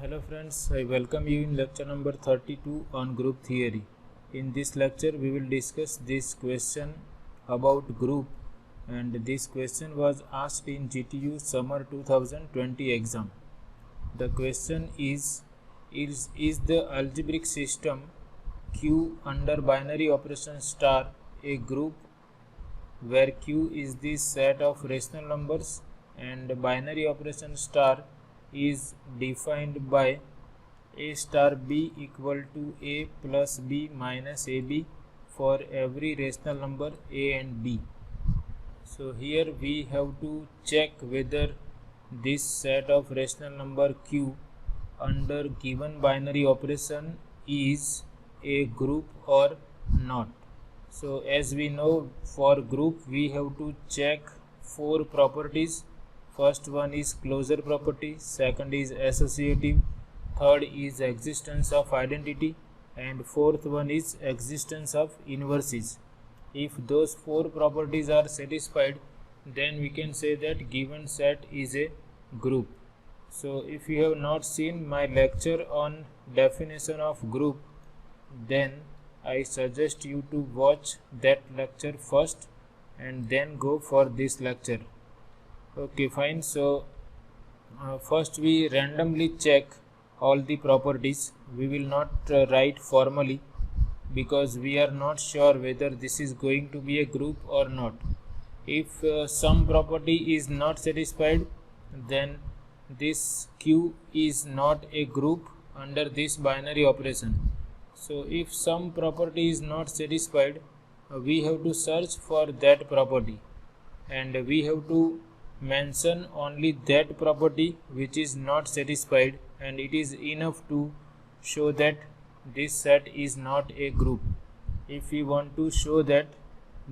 Hello friends, I welcome you in lecture number 32 on group theory. In this lecture we will discuss this question about group, and this question was asked in GTU Summer 2020 exam. The question is the algebraic system Q under binary operation star a group where Q is the set of rational numbers and binary operation star is defined by a star b equal to a plus b minus ab for every rational number a and b. So here we have to check whether this set of rational number q under given binary operation is a group or not. So as we know, for group we have to check four properties. First one is closure property, second is associative, third is existence of identity, and fourth one is existence of inverses. If those four properties are satisfied, then we can say that given set is a group. So if you have not seen my lecture on definition of group, then I suggest you to watch that lecture first and then go for this lecture. Okay, fine. So first we randomly check all the properties. We will not write formally because we are not sure whether this is going to be a group or not. If some property is not satisfied, then this Q is not a group under this binary operation. So if some property is not satisfied, we have to search for that property, and we have to mention only that property which is not satisfied, and it is enough to show that this set is not a group. If we want to show that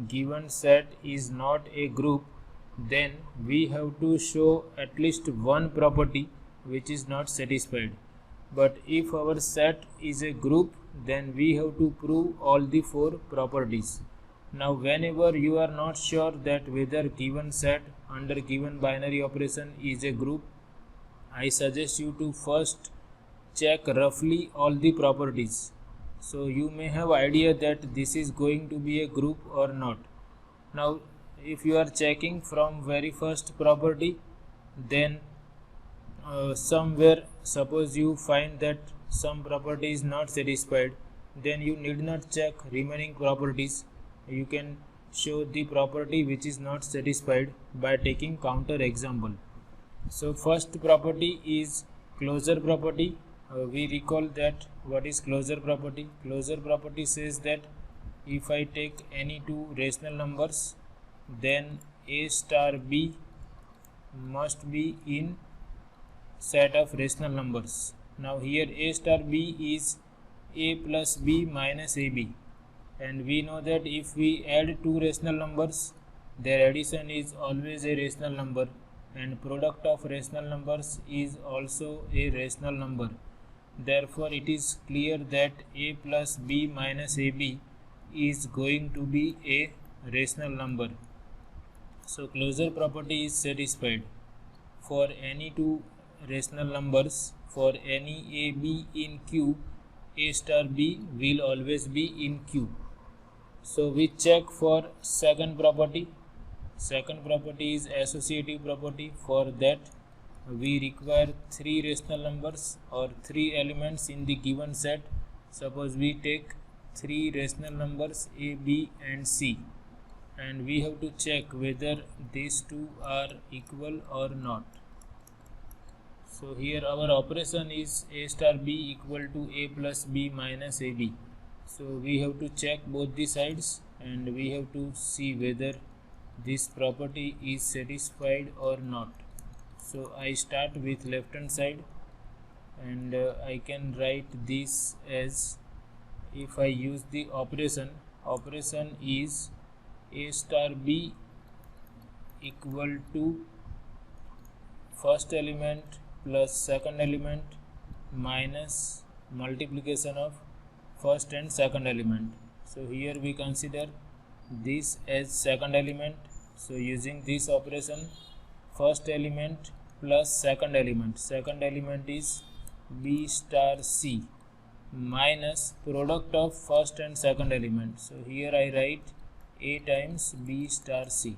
given set is not a group, then we have to show at least one property which is not satisfied. But if our set is a group, then we have to prove all the four properties. Now whenever you are not sure that whether given set under given binary operation is a group, I suggest you to first check roughly all the properties. So you may have idea that this is going to be a group or not. Now if you are checking from very first property, then somewhere suppose you find that some property is not satisfied, then you need not check remaining properties. You can show the property which is not satisfied by taking counter example. So first property is closure property. We recall that what is closure property. Closure property says that if I take any two rational numbers, then a star b must be in set of rational numbers. Now here a star b is a plus b minus ab, and we know that if we add two rational numbers, their addition is always a rational number, and product of rational numbers is also a rational number. Therefore it is clear that a plus b minus ab is going to be a rational number. So closure property is satisfied for any two rational numbers. For any a b in Q, a star b will always be in Q. So we check for second property. Second property is associative property. For that we require three rational numbers or three elements in the given set. Suppose we take three rational numbers a, b and c, and we have to check whether these two are equal or not. So here our operation is a star b equal to a plus b minus ab. So we have to check both the sides, and we have to see whether this property is satisfied or not. So I start with left hand side, and I can write this as, if I use the operation is a star b equal to first element plus second element minus multiplication of first and second element. So here we consider this as second element. So using this operation, first element plus second element is b star c minus product of first and second element. So here I write a times b star c.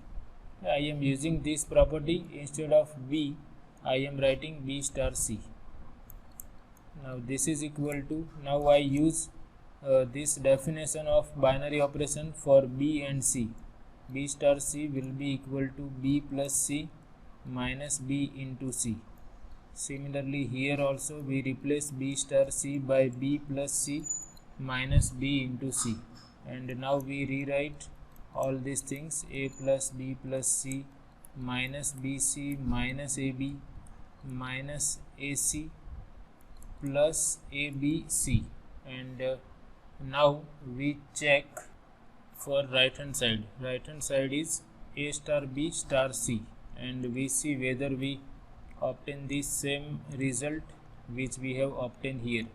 I am using this property. Instead of b, I am writing b star c. Now this is equal to, now I use this definition of binary operation for b and c. B star c will be equal to b plus c minus b into c. Similarly, here also we replace b star c by b plus c minus b into c, and now we rewrite all these things: a plus b plus c minus bc minus ab minus ac plus abc, and now we check for right hand side. Right hand side is a star b star c, and we see whether we obtain the same result which we have obtained here.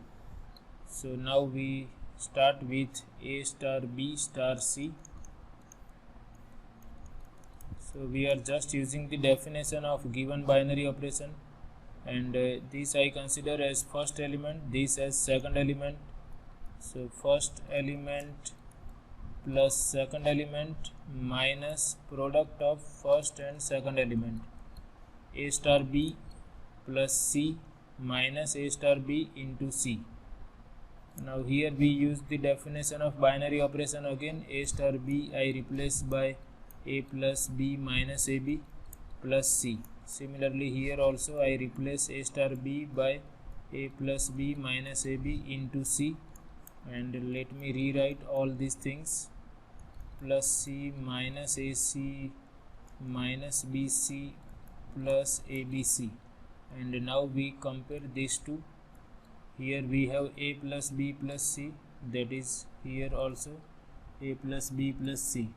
So now we start with a star b star c. So we are just using the definition of given binary operation, and this I consider as first element, this as second element. So first element plus second element minus product of first and second element, a star b plus c minus a star b into c. Now here we use the definition of binary operation again. A star b I replace by a plus b minus ab plus c. Similarly here also I replace a star b by a plus b minus ab into c, and let me rewrite all these things: plus c minus ac minus bc plus abc, and now we compare these two. Here we have a plus b plus c, that is here also a plus b plus c,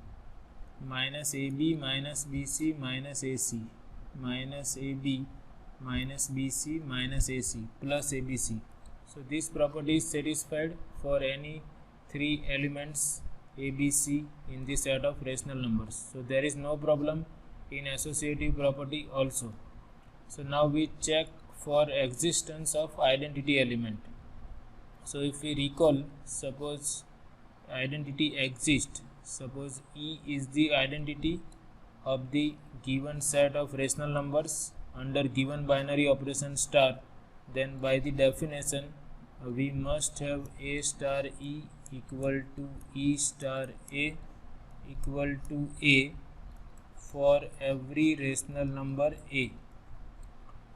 minus ab minus bc minus ac minus ab minus bc minus ac plus abc. So this property is satisfied for any three elements abc in the set of rational numbers. So there is no problem in associative property also. So now we check for existence of identity element. So if we recall, suppose identity exists, suppose E is the identity of the given set of rational numbers under given binary operation star, then by the definition we must have a star E equal to E star A equal to A for every rational number A.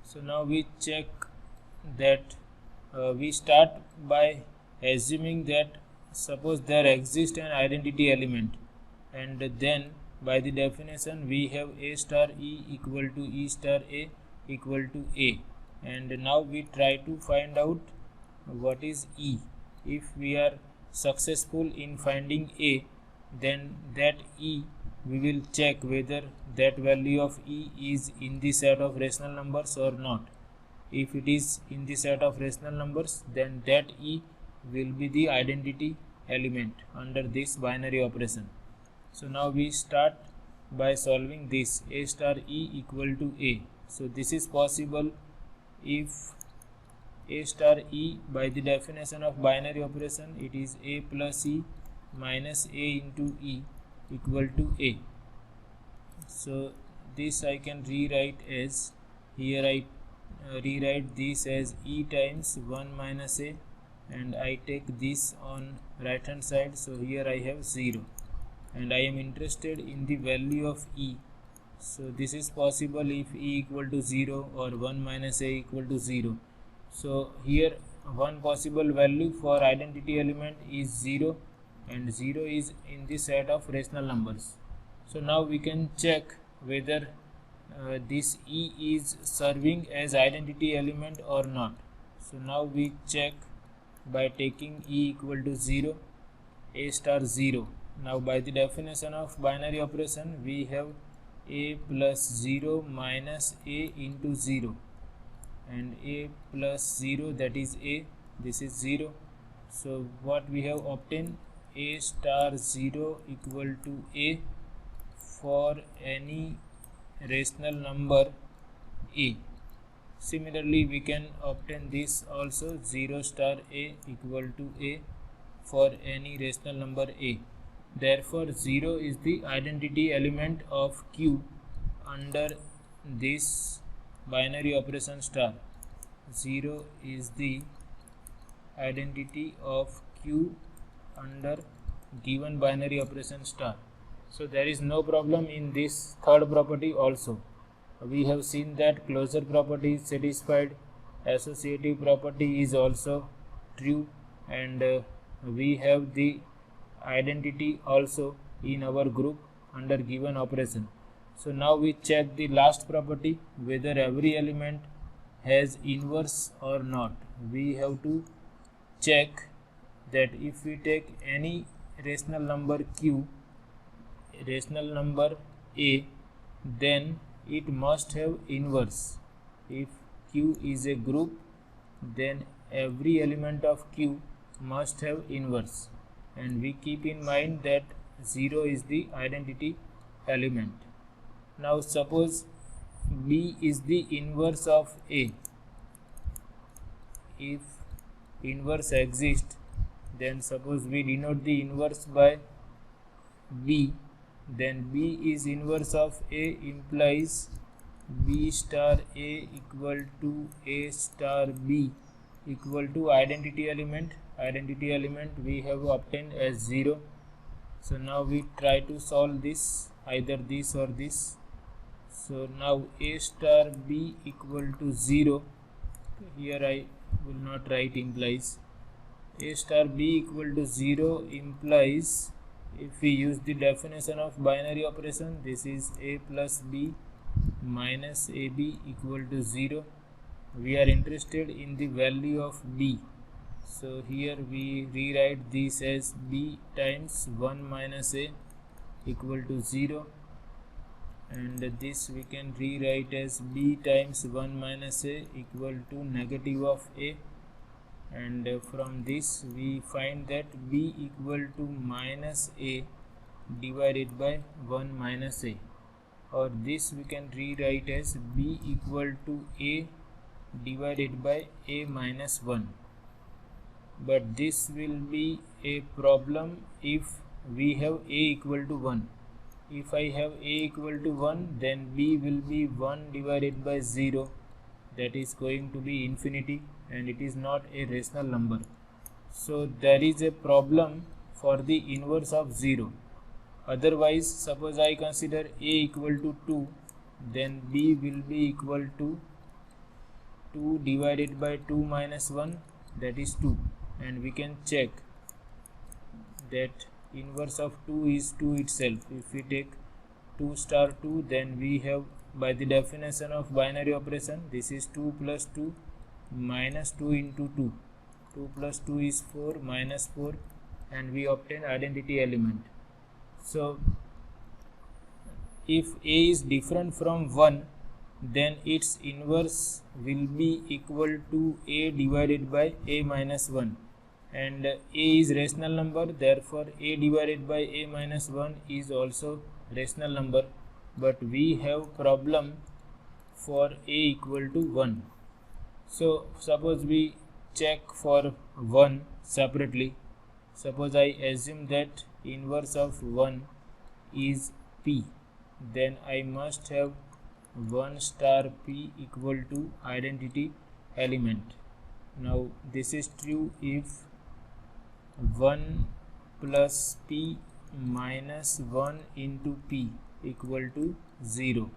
So now we check that we start by assuming that suppose there exists an identity element, and then by the definition we have a star E equal to E star A equal to A, and now we try to find out what is E. If we are successful in finding A, then that E we will check whether that value of E is in the set of rational numbers or not. If it is in the set of rational numbers, then that E will be the identity element under this binary operation. So now we start by solving this: a star E equal to A. So this is possible if a star E, by the definition of binary operation, it is A plus E minus A into E equal to A. So this I can rewrite as, here I rewrite this as E times 1 minus A, and I take this on right hand side. So here I have 0, and I am interested in the value of E. So this is possible if E equal to 0 or 1 minus A equal to 0. So here one possible value for identity element is 0, and 0 is in the set of rational numbers. So now we can check whether this E is serving as identity element or not. So now we check by taking E equal to 0, A star 0. Now by the definition of binary operation, we have A plus 0 minus A into 0, and A plus 0, that is A, this is 0. So what we have obtained, A star 0 equal to A for any rational number A. Similarly, we can obtain this also, 0 star A equal to A for any rational number A. Therefore, 0 is the identity element of Q under this binary operation star. 0 is the identity of Q under given binary operation star. So there is no problem in this third property also. We have seen that closure property is satisfied, associative property is also true, and we have the identity also in our group under given operation. So now we check the last property, whether every element has inverse or not. We have to check that if we take any rational number Q, rational number A, then it must have inverse. If Q is a group, then every element of Q must have inverse, and we keep in mind that 0 is the identity element. Now suppose B is the inverse of A. If inverse exists, then suppose we denote the inverse by B, then B is inverse of A implies B star A equal to A star B equal to identity element. Identity element we have obtained as 0. So now we try to solve this, either this or this. So now A star B equal to 0. Here I will not write implies. A star B equal to 0 implies, if we use the definition of binary operation, this is A plus B minus AB equal to 0. We are interested in the value of B. So here we rewrite this as B times 1 minus A equal to 0. And this we can rewrite as B times 1 minus A equal to negative of A. And from this we find that B equal to minus A divided by 1 minus A, or this we can rewrite as B equal to A divided by A minus 1. But this will be a problem if we have A equal to 1. If I have A equal to 1, then B will be 1 divided by 0, that is going to be infinity, and it is not a rational number. So there is a problem for the inverse of 0. Otherwise, suppose I consider A equal to 2, then B will be equal to 2 divided by 2 minus 1, that is 2, and we can check that inverse of 2 is 2 itself. If we take 2 star 2, then we have, by the definition of binary operation, this is 2 plus 2 minus 2 into 2. 2 plus 2 is 4 minus 4, and we obtain identity element. So if A is different from 1, then its inverse will be equal to A divided by A minus 1, and A is rational number, therefore A divided by A minus 1 is also rational number, but we have problem for A equal to 1. So suppose we check for 1 separately. Suppose I assume that inverse of 1 is P, then I must have 1 star P equal to identity element. Now this is true if 1 plus P minus 1 into P equal to 0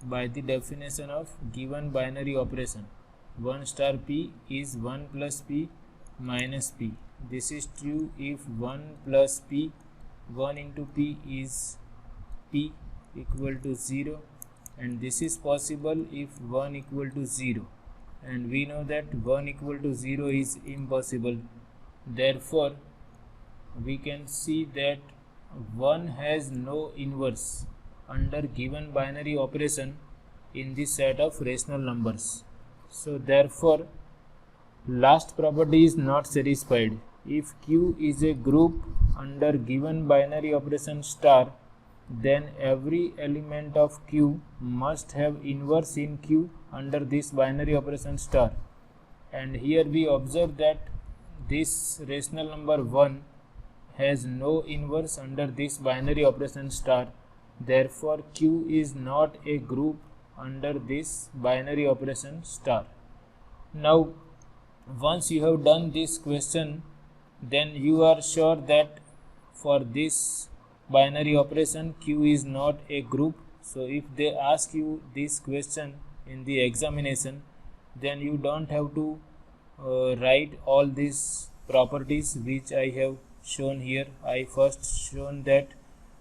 by the definition of given binary operation. 1 star P is 1 plus P minus P. This is true if 1 plus P, 1 into P is P equal to 0, and this is possible if 1 equal to 0, and we know that 1 equal to 0 is impossible. Therefore we can see that 1 has no inverse under given binary operation in this set of rational numbers. So therefore last property is not satisfied. If Q is a group under given binary operation star, then every element of Q must have inverse in Q under this binary operation star. And here we observe that this rational number 1 has no inverse under this binary operation star. Therefore, Q is not a group under this binary operation star. Now, once you have done this question, then you are sure that for this binary operation Q is not a group. So if they ask you this question in the examination, then you don't have to write all these properties which I have shown here. I first shown that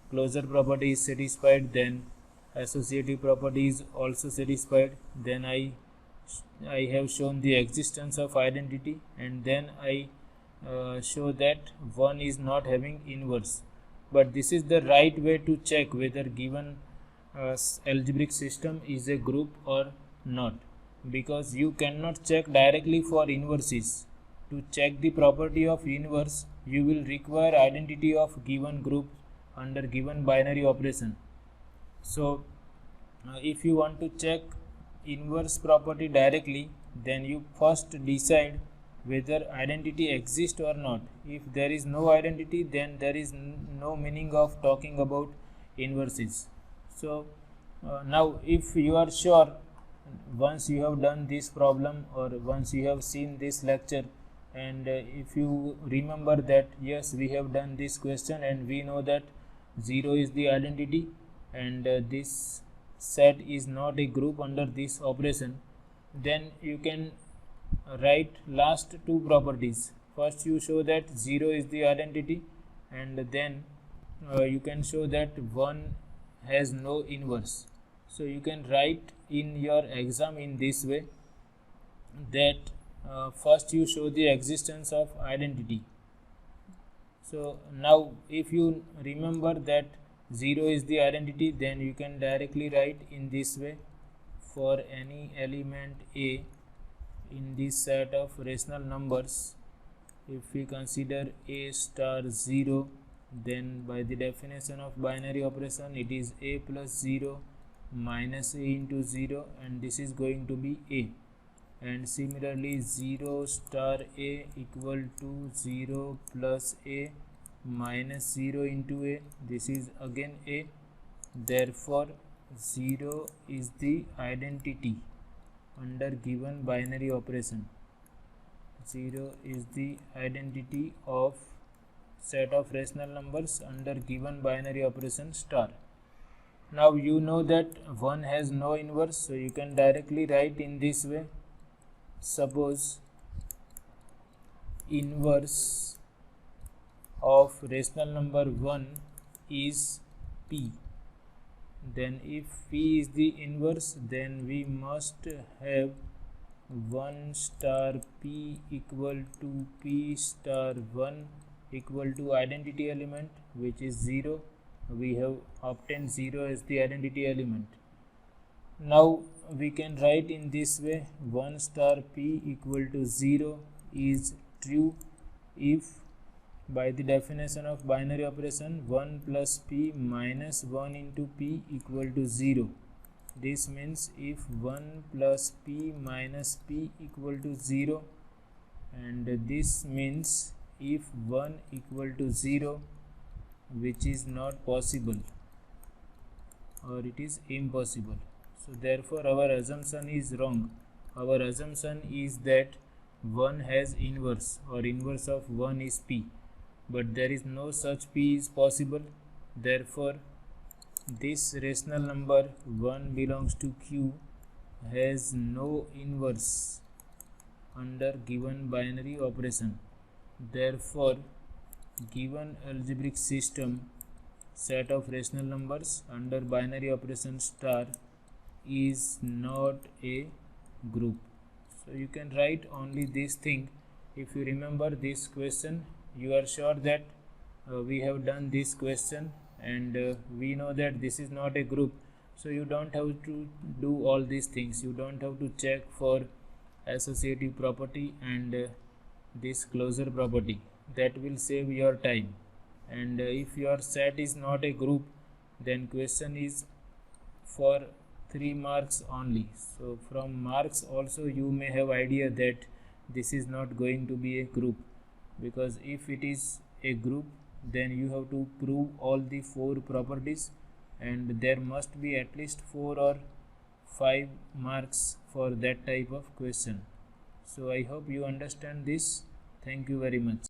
closure property is satisfied, then associative property is also satisfied, then I have shown the existence of identity, and then I show that 1 is not having inverse. But this is the right way to check whether given algebraic system is a group or not, because you cannot check directly for inverses. To check the property of inverse, you will require identity of given group under given binary operation. So if you want to check inverse property directly, then you first decide whether identity exists or not. If there is no identity, then there is no meaning of talking about inverses. So now if you are sure, once you have done this problem or once you have seen this lecture, and if you remember that yes, we have done this question and we know that 0 is the identity and this set is not a group under this operation, then you can write last two properties. First you show that 0 is the identity, and then you can show that 1 has no inverse. So you can write in your exam in this way, that first you show the existence of identity. So now if you remember that 0 is the identity, then you can directly write in this way: for any element A in this set of rational numbers, if we consider A star 0, then by the definition of binary operation it is A plus 0 minus A into 0, and this is going to be A. And similarly 0 star A equal to 0 plus A minus 0 into A, this is again A. Therefore 0 is the identity under given binary operation. 0 is the identity of set of rational numbers under given binary operation star. Now you know that 1 has no inverse, so you can directly write in this way: suppose inverse of rational number 1 is P. Then if P is the inverse, then we must have 1 star P equal to P star 1 equal to identity element, which is 0. We have obtained 0 as the identity element. Now we can write in this way: 1 star P equal to 0 is true if, by the definition of binary operation, 1 plus P minus 1 into P equal to 0. This means if 1 plus P minus P equal to 0, and this means if 1 equal to 0, which is not possible or it is impossible. So therefore our assumption is wrong. Our assumption is that 1 has inverse, or inverse of 1 is P, but there is no such P is possible. Therefore this rational number 1 belongs to Q has no inverse under given binary operation. Therefore given algebraic system set of rational numbers under binary operation star is not a group. So you can write only this thing. If you remember this question, you are sure that we have done this question, and we know that this is not a group. So you don't have to do all these things. You don't have to check for associative property and this closure property. That will save your time. And if your set is not a group, then question is for 3 marks only. So from marks also you may have idea that this is not going to be a group, because if it is a group then you have to prove all the 4 properties, and there must be at least 4 or 5 marks for that type of question. So I hope you understand this. Thank you very much.